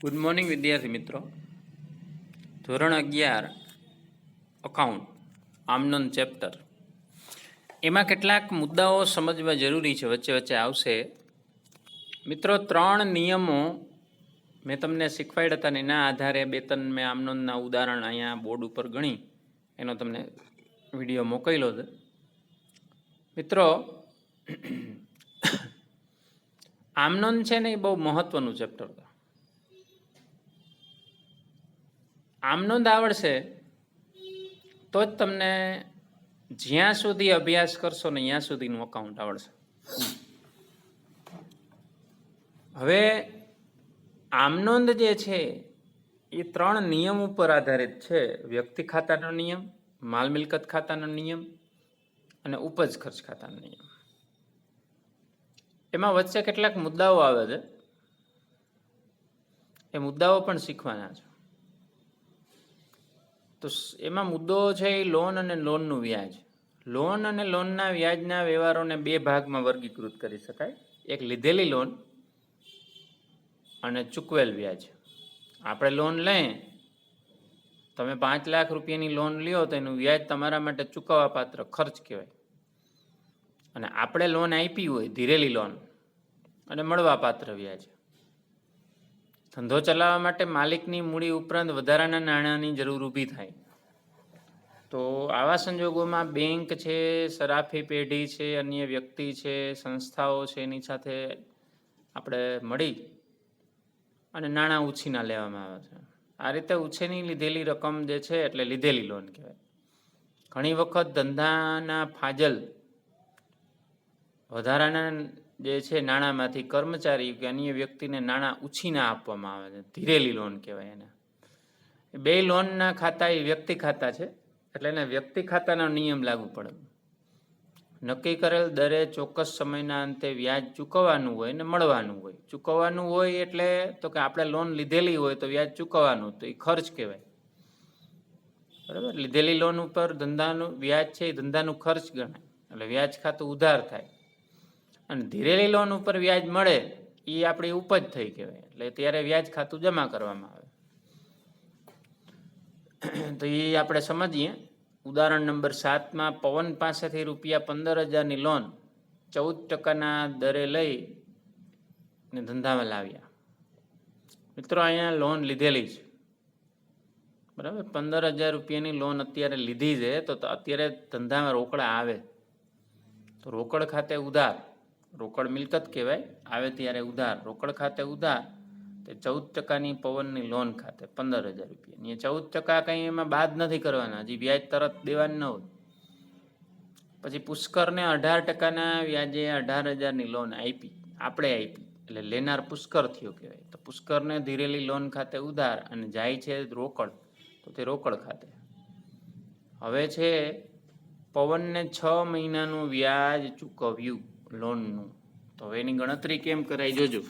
Good morning વિદ્યાર્થી મિત્રો. ધોરણ 11 અકાઉન્ટ આમનોન ચેપ્ટર, એમાં કેટલાક મુદ્દાઓ સમજવા જરૂરી છે, વચ્ચે વચ્ચે આવશે. મિત્રો 3 નિયમો મેં તમને શીખવાડ્યા હતા ને એના આધારે 2-3 મેં આમનોનના ઉદાહરણ અહીંયા બોર્ડ ઉપર ગણી એનો તમને વિડીયો મોકલ્યો છે. મિત્રો આમનોન છે ને એ બહુ મહત્વનું ચેપ્ટર છે. આમનોંધ આવડશે તો જ તમને જ્યાં સુધી અભ્યાસ કરશો ને ત્યાં સુધીનું અકાઉન્ટ આવડશે. હવે આમનોંધ જે છે એ 3 નિયમ ઉપર આધારિત છે. વ્યક્તિ ખાતાનો નિયમ, માલ મિલકત ખાતાનો નિયમ અને ઉપજ ખર્ચ ખાતાનો નિયમ. એમાં વચ્ચે કેટલાક મુદ્દાઓ આવે છે, એ મુદ્દાઓ પણ શીખવાના છે. તો એમાં મુદ્દો છે એ લોન અને લોનનું વ્યાજ. લોન અને લોનના વ્યાજના વ્યવહારોને 2 ભાગમાં વર્ગીકૃત કરી શકાય. એક લીધેલી લોન અને ચૂકવેલ વ્યાજ. આપણે લોન લઈએ, તમે 5 લાખ રૂપિયાની લોન લ્યો તો એનું વ્યાજ તમારા માટે ચૂકવવા પાત્ર ખર્ચ કહેવાય. અને આપણે લોન આપી હોય ધીરેલી લોન અને મળવા પાત્ર વ્યાજ. ધંધો ચલાવવા માટે માલિકની મૂડી ઉપરાંત વધારાના નાણાંની જરૂર ઊભી થાય. તો આવા સંજોગોમાં બેંક છે, સરાફી પેઢી છે, અન્ય વ્યક્તિ છે, સંસ્થાઓ છે, એની સાથે આપણે મળી અને નાણાં ઉછીના લેવામાં આવે છે. આ રીતે ઉછીની લીધેલી રકમ જે છે એટલે લીધેલી લોન કહેવાય. ઘણી વખત ધંધાના ફાજલ વધારાના જે છે નાણાંમાંથી કર્મચારી કે અન્ય વ્યક્તિને નાણાં ઉછીના આપવામાં આવે છે. ધીરેલી લોન કહેવાય એને. 2 લોનના ખાતા એ વ્યક્તિ ખાતા છે એટલે એને વ્યક્તિ ખાતાનો નિયમ લાગુ પડે. નક્કી કરેલ દરે ચોક્કસ સમયના અંતે વ્યાજ ચૂકવવાનું હોય ને મળવાનું હોય. ચૂકવવાનું હોય એટલે તો કે આપણે લોન લીધેલી હોય તો વ્યાજ ચૂકવવાનું, તો એ ખર્ચ કહેવાય. બરાબર. લીધેલી લોન ઉપર ધંધાનું વ્યાજ છે એ ધંધાનું ખર્ચ ગણાય એટલે વ્યાજ ખાતું ઉધાર થાય. અને ધીરેલી લોન ઉપર વ્યાજ મળે એ આપણી ઉપજ થઈ કહેવાય એટલે ત્યારે વ્યાજ ખાતું જમા કરવામાં આવે. તો એ આપણે સમજીએ. ઉદાહરણ નંબર 7માં પવન પાસેથી ₹15,000ની લોન 14% દરે લઈ ને ધંધામાં લાવ્યા. મિત્રો અહીંયા લોન લીધેલી છે, બરાબર. 15,000 રૂપિયાની લોન અત્યારે લીધી છે તો અત્યારે ધંધામાં રોકડા આવે તો રોકડ ખાતે ઉધાર, રોકડ મિલકત કહેવાય, આવે ત્યારે ઉધાર, રોકડ ખાતે ઉધાર, તે 14%ની પવનની લોન ખાતે 15,000 રૂપિયાની. એ 14% કંઈ એમાં બાદ નથી કરવાના, હજી વ્યાજ તરત દેવાનું ન હોય. પછી પુષ્કરને 18%ના વ્યાજે 18,000ની લોન આપી, આપણે આપી એટલે લેનાર પુષ્કર થયો કહેવાય. તો પુષ્કરને ધીરેલી લોન ખાતે ઉધાર અને જાય છે રોકડ, તો તે રોકડ ખાતે. હવે છે પવનને 6 મહિનાનું વ્યાજ ચૂકવ્યું લોનનું, તો હવે એની ગણતરી કેમ કરાય જોજો.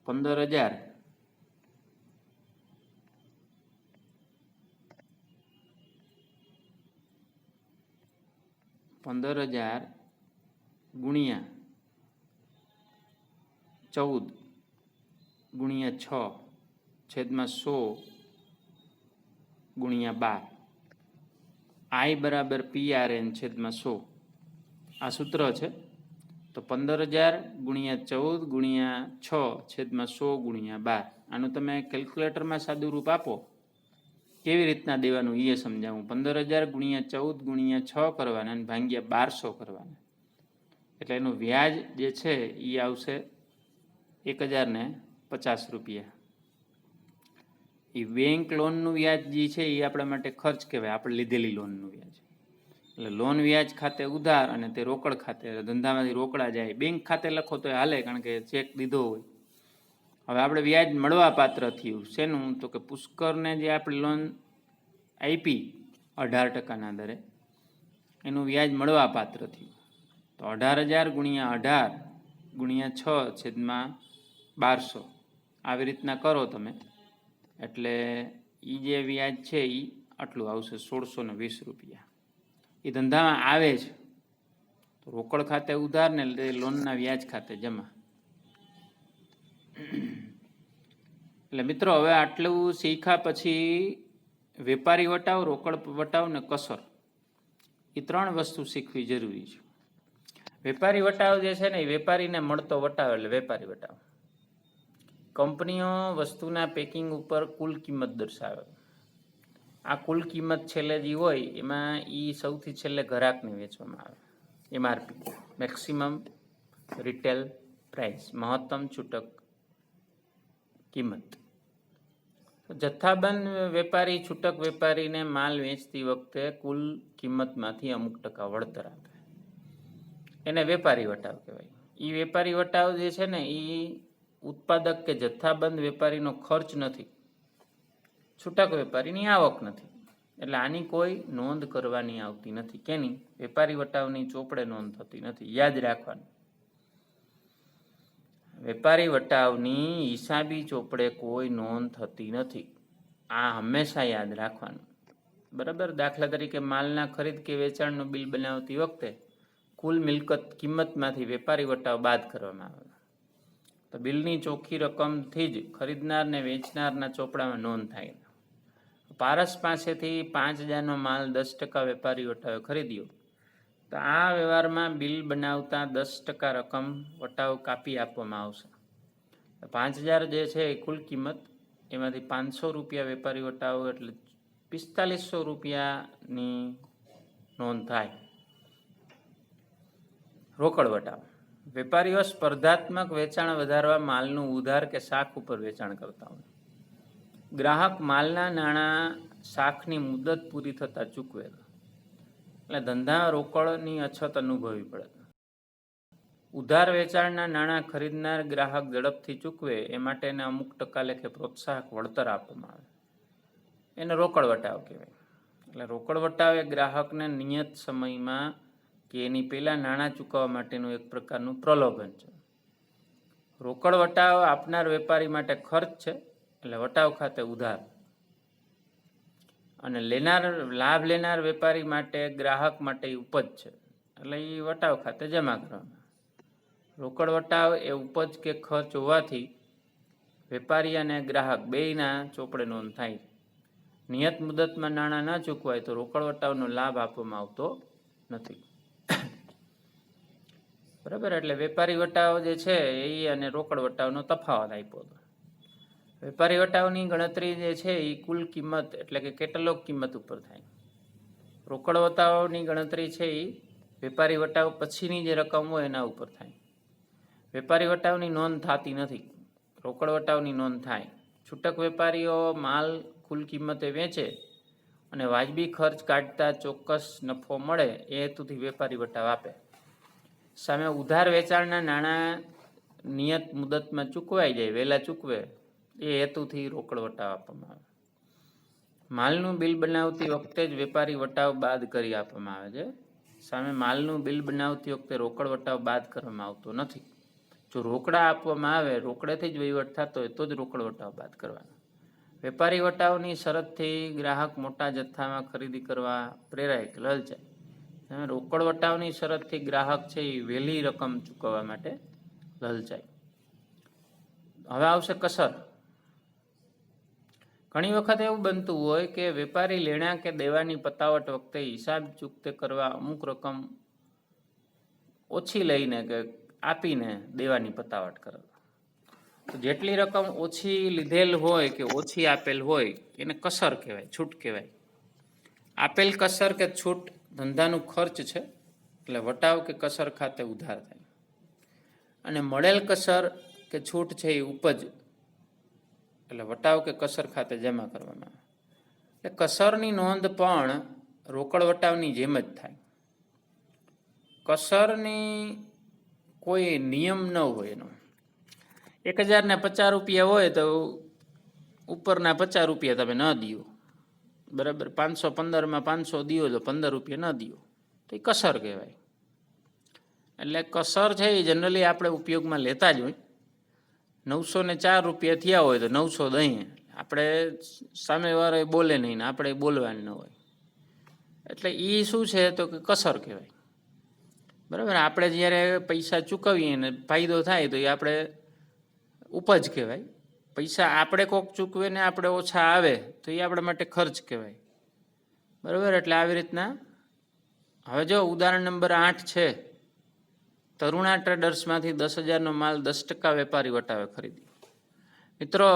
15,000 ગુણ્યા 14 ગુણ્યા 6 છેદમાં 100 ગુણ્યા 12. I બરાબર PRN છેદમાં 100 આ સૂત્ર છે. તો 15,000 ગુણ્યા 14 ગુણ્યા 6 છેદમાં 100 ગુણ્યા 12. આનું તમે કેલ્ક્યુલેટરમાં સાદું રૂપ આપો, કેવી રીતના દેવાનું એ સમજાવું. 15,000 ગુણ્યા 14 ગુણ્યા 6 કરવાના અને ભાગ્યા 1200 કરવાના એટલે એનું વ્યાજ જે છે એ આવશે 1,050 રૂપિયા. એ બેંક લોનનું વ્યાજ જે છે એ આપણા માટે ખર્ચ કહેવાય, આપણે લીધેલી લોનનું વ્યાજ. એટલે લોન વ્યાજ ખાતે ઉધાર અને તે રોકડ ખાતે, ધંધામાંથી રોકડા જાય. બેંક ખાતે લખો તો હાલે કારણ કે ચેક દીધો હોય. હવે આપણે વ્યાજ મળવા પાત્ર થયું શેનું, તો કે પુષ્કરને જે આપણે લોન આપી 18%ના દરે એનું વ્યાજ મળવા પાત્ર થયું. તો 18,000 ગુણ્યા 18 ગુણ્યા 6 છેદમાં 1200 આવી રીતના કરો તમે એટલે એ જે વ્યાજ છે એ આટલું આવશે 1,620 રૂપિયા. એ ધંધામાં આવે છે તો રોકડ ખાતે ઉધાર ને લોનના વ્યાજ ખાતે જમા. એટલે મિત્રો હવે આટલું શીખ્યા પછી વેપારી વટાવ, રોકડ વટાવ ને કસર, એ 3 વસ્તુ શીખવી જરૂરી છે. વેપારી વટાવ જે છે ને એ વેપારીને મળતો વટાવ એટલે વેપારી વટાવ. કંપનીઓ વસ્તુના પેકિંગ ઉપર કુલ કિંમત દર્શાવે. આ કુલ કિંમત છેલ્લે જે હોય એમાં એ સૌથી છેલ્લે ગ્રાહકને વેચવામાં આવે. MRP, મેક્સિમમ રિટેલ પ્રાઇસ, મહત્તમ છૂટક કિંમત. જથ્થાબંધ વેપારી છૂટક વેપારીને માલ વેચતી વખતે કુલ કિંમતમાંથી અમુક ટકા વળતર આપે, એને વેપારી વટાવ કહેવાય. એ વેપારી વટાવ જે છે ને એ ઉત્પાદક કે જથ્થાબંધ વેપારીનો ખર્ચ નથી, છૂટક વેપારીની આવક નથી, એટલે આની કોઈ નોંધ કરવાની આવતી નથી. કેની? વેપારી વટાવની ચોપડે નોંધ થતી નથી. યાદ રાખવાનું, વેપારી વટાવની હિસાબી ચોપડે કોઈ નોંધ થતી નથી. આ હંમેશા યાદ રાખવાનું, બરાબર. દાખલા તરીકે માલના ખરીદ કે વેચાણનું બિલ બનાવતી વખતે કુલ મિલકત કિંમતમાંથી વેપારી વટાવ બાદ કરવામાં આવે તો બિલની ચોખ્ખી રકમથી જ ખરીદનાર ને વેચનારના ચોપડામાં નોંધ થાય. પારસ પાસેથી 5,000નો માલ 10% વેપારી વટાવે ખરીદ્યો તો આ વ્યવહારમાં બિલ બનાવતા 10% રકમ વટાવ કાપી આપવામાં આવશે. 5,000 જે છે એ કુલ કિંમત, એમાંથી 500 રૂપિયા વેપારી વટાવ એટલે 4500 રૂપિયાની નોંધ થાય. રોકડ વટાવ, વેપારીઓ સ્પર્ધાત્મક વેચાણ વધારવા માલનું ઉધાર કે શાખ ઉપર વેચાણ કરતા હોય. ગ્રાહક માલના નાણાં શાખની મુદત પૂરી થતાં ચૂકવે એટલે ધંધા રોકડની અછત અનુભવવી પડે. ઉધાર વેચાણના નાણાં ખરીદનાર ગ્રાહક ઝડપથી ચૂકવે એ માટે એને અમુક ટકા લેખે પ્રોત્સાહક વળતર આપવામાં આવે, એને રોકડ વટાવ કહેવાય. એટલે રોકડ વટાવ એ ગ્રાહકને નિયત સમયમાં કે એની પહેલાં નાણાં ચૂકવવા માટેનું એક પ્રકારનું પ્રલોભન છે. રોકડ વટાવ આપનાર વેપારી માટે ખર્ચ છે, એટલે વટાવ ખાતે ઉધાર, અને લાભ લેનાર વેપારી માટે, ગ્રાહક માટે ઉપજ છે, એટલે એ વટાવ ખાતે જમા કરવાનું. રોકડ વટાવ એ ઉપજ કે ખર્ચ હોવાથી વેપારી અને ગ્રાહક બેયના ચોપડે નોંધ થાય. નિયત મુદતમાં નાણાં ન ચૂકવાય તો રોકડ વટાવનો લાભ આપવામાં આવતો નથી, બરાબર. એટલે વેપારી વટાવ જે છે એ અને રોકડ વટાવનો તફાવત આપ્યો હતો. વેપારી વટાવની ગણતરી જે છે એ કુલ કિંમત એટલે કે કેટલોગ કિંમત ઉપર થાય. રોકડ વટાવની ગણતરી છે એ વેપારી વટાવ પછીની જે રકમ હોય એના ઉપર થાય. વેપારી વટાવની નોંધ થતી નથી, રોકડ વટાવની નોંધ થાય. છૂટક વેપારીઓ માલ કુલ કિંમતે વેચે અને વાજબી ખર્ચ કાઢતા ચોક્કસ નફો મળે એ હેતુથી વેપારી વટાવ આપે. સામે ઉધાર વેચાણના નાણાં નિયત મુદતમાં ચૂકવાઈ જાય, વહેલા ચૂકવે એ હેતુથી રોકડ વટાવ આપવામાં આવે. માલનું બિલ બનાવતી વખતે જ વેપારી વટાવ બાદ કરી આપવામાં આવે છે. સામે માલનું બિલ બનાવતી વખતે રોકડ વટાવ બાદ કરવામાં આવતો નથી. જો રોકડા આપવામાં આવે, રોકડેથી જ વહીવટ થતો હોય તો જ રોકડ વટાવ બાદ કરવાનો. વેપારી વટાવની શરતથી ગ્રાહક મોટા જથ્થામાં ખરીદી કરવા પ્રેરાય કે લલચાય. રોકડ વટાવની શરતથી ગ્રાહક છે એ વહેલી રકમ ચૂકવવા માટે લલચાય. હવે આવશે કસર. ઘણી વખત એવું બનતું હોય કે વેપારી લેણા કે દેવાની પતાવટ વખતે હિસાબ ચૂકતે કરવા અમુક રકમ ઓછી લઈને કે આપીને દેવાની પતાવટ કરે. તો જેટલી રકમ ઓછી લીધેલ હોય કે ઓછી આપેલ હોય એને કસર કહેવાય, છૂટ કહેવાય. આપેલ કસર કે છૂટ ધંધાનું ખર્ચ છે, એટલે વટાવ કે કસર ખાતે ઉધાર થાય. અને મળેલ કસર કે છૂટ છે એ ઉપજ, એટલે વટાવ કે કસર ખાતે જમા કરવામાં આવે. એટલે કસરની નોંધ પણ રોકડ વટાવની જેમ જ થાય. કસરની કોઈ નિયમ ન હોય એનો. 1,050 રૂપિયા હોય તો ઉપરના 50 રૂપિયા તમે ન દિયો, બરાબર. 515માં 500 દિયો તો 15 રૂપિયા ન દિયો, તો એ કસર કહેવાય. એટલે કસર છે એ જનરલી આપણે ઉપયોગમાં લેતા જ હોય. 904 રૂપિયા થયા હોય તો 900 દઈએ, આપણે સામેવાળો બોલે નહીં ને આપણે બોલવાનું ન હોય, એટલે એ શું છે તો કે કસર કહેવાય, બરાબર. આપણે જ્યારે પૈસા ચૂકવીએ ને ફાયદો થાય તો એ આપણે ઉપજ કહેવાય. પૈસા આપણે કોક ચૂકવે ને આપણે ઓછા આવે તો એ આપણા માટે ખર્ચ કહેવાય. બરાબર? એટલે આવી રીતના હવે જો ઉદાહરણ નંબર 8 છે. તરુણા ટ્રેડર્સમાંથી 10,000નો માલ 10% વેપારી વટાવે ખરીદી. મિત્રો,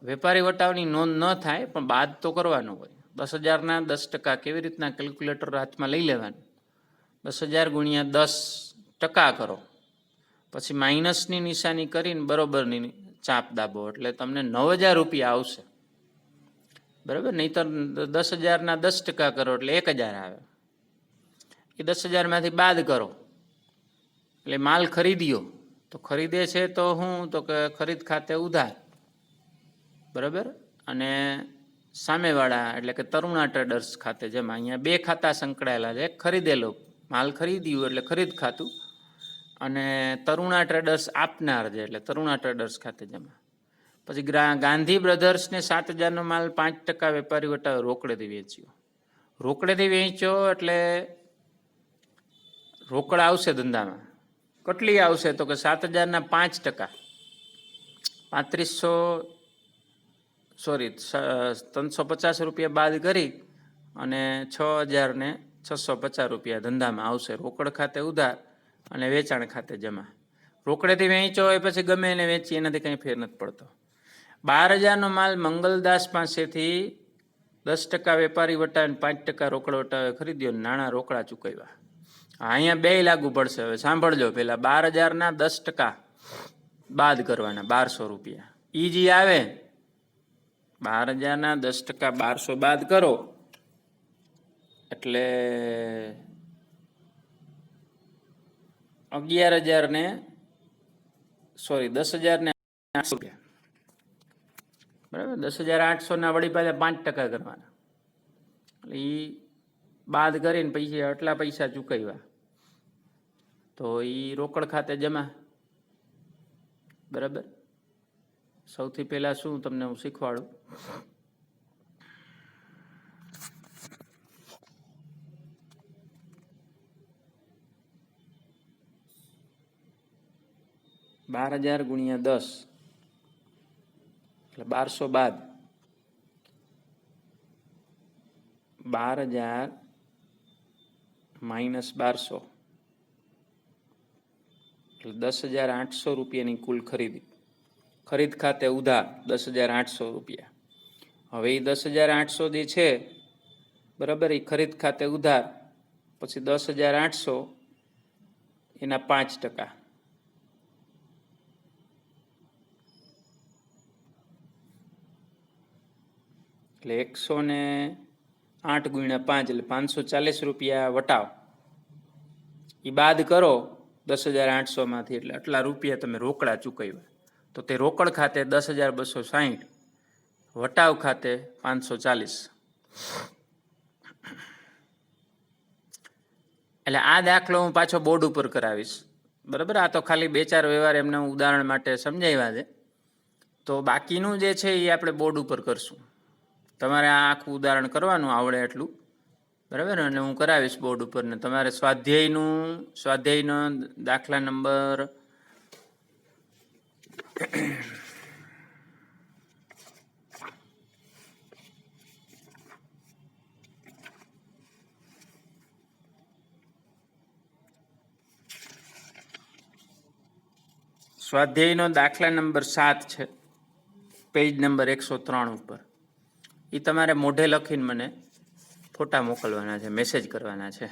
વેપારી વટાવની નોંધ ન થાય પણ બાદ તો કરવાનો હોય. 10,000ના 10% કેવી રીતના કેલ્ક્યુલેટર હાથમાં લઈ લેવાનું. 10,000 ગુણ્યા 10% કરો, પછી માઇનસની નિશાની કરીને બરોબરની ચાપ દાબો એટલે તમને 9,000 રૂપિયા આવશે. બરાબર? નહીંતર 10,000ના 10% કરો એટલે 1,000 આવે. એ 10,000માંથી બાદ કરો એટલે માલ ખરીદ્યો. તો ખરીદે છે તો હું તો કે ખરીદ ખાતે ઉધાર. બરાબર? અને સામેવાળા એટલે કે તરુણા ટ્રેડર્સ ખાતે, જેમાં અહીંયા 2 ખાતા સંકળાયેલા છે. એક ખરીદેલો માલ ખરીદ્યું એટલે ખરીદ ખાતું, અને તરુણા ટ્રેડર્સ આપનાર છે એટલે તરુણા ટ્રેડર્સ ખાતે જમા. પછી ગાંધી બ્રધર્સને 7,000નો માલ 5% વેપારી વટાવે રોકડેથી વેચ્યો. રોકડેથી વેચ્યો એટલે રોકડ આવશે ધંધામાં. કેટલી આવશે તો કે 7,000ના 5%, 350 રૂપિયા બાદ કરી અને 6,650 રૂપિયા ધંધામાં આવશે. રોકડ ખાતે ઉધાર અને વેચાણ ખાતે જમા. રોકડેથી વેચો હોય પછી ગમે એને વેચી, એનાથી કંઈ ફેર નથી પડતો. 12,000નો માલ મંગલદાસ પાસેથી 10% વેપારી વટાવીને 5% રોકડ વટાવે ખરીદ્યો, નાણાં રોકડા ચૂકવ્યા. અહીંયા 2 લાગુ પડશે. હવે સાંભળજો. પેલા 12,000ના 10% બાદ કરવાના 1,200 રૂપિયા. ઈ જે આવે 12,000ના 10% 1,200 બાદ કરો એટલે 10,000 ને 800 રૂપિયા. બરાબર? 10,800ના વળી પાછા 5% કરવાના એટલે એ બાદ કરીને પૈસા આટલા પૈસા ચૂકવ્યા તો એ રોકડ ખાતે જમા. બરાબર? સૌથી પહેલા શું તમને હું શીખવાડું. $12,000 ગુણ્યા 10 એટલે 1,200 બાદ 12,000 માઇનસ 1,200 એટલે 10,800 રૂપિયાની કુલ ખરીદી. ખરીદ ખાતે ઉધાર 10,800 રૂપિયા. હવે એ 10,800 જે છે, બરાબર, એ ખરીદ ખાતે ઉધાર, પછી 10,800 એના 5%. એટલે 108 ગુણ્યા 5 એટલે 540 રૂપિયા વટાવ. એ બાદ કરો 10,800માંથી એટલે આટલા રૂપિયા તમે રોકડા ચૂકવ્યા. તો તે રોકડ ખાતે 10,260, વટાવ ખાતે 540. એટલે આ દાખલો હું પાછો બોર્ડ ઉપર કરાવીશ. બરાબર? આ તો ખાલી 2-4 વ્યવહાર એમને ઉદાહરણ માટે સમજાવ્યા છે. તો બાકીનું જે છે એ આપણે બોર્ડ ઉપર કરશું. તમારે આ આખું ઉદાહરણ કરવાનું આવડે એટલું. બરાબર? અને હું કરાવીશ બોર્ડ ઉપર. ને તમારે સ્વાધ્યાયનો દાખલા નંબર 7 છે, પેજ નંબર 103 ઉપર. એ તમારે મોઢે લખીને મને ફોટા મોકલવાના છે, મેસેજ કરવાના છે.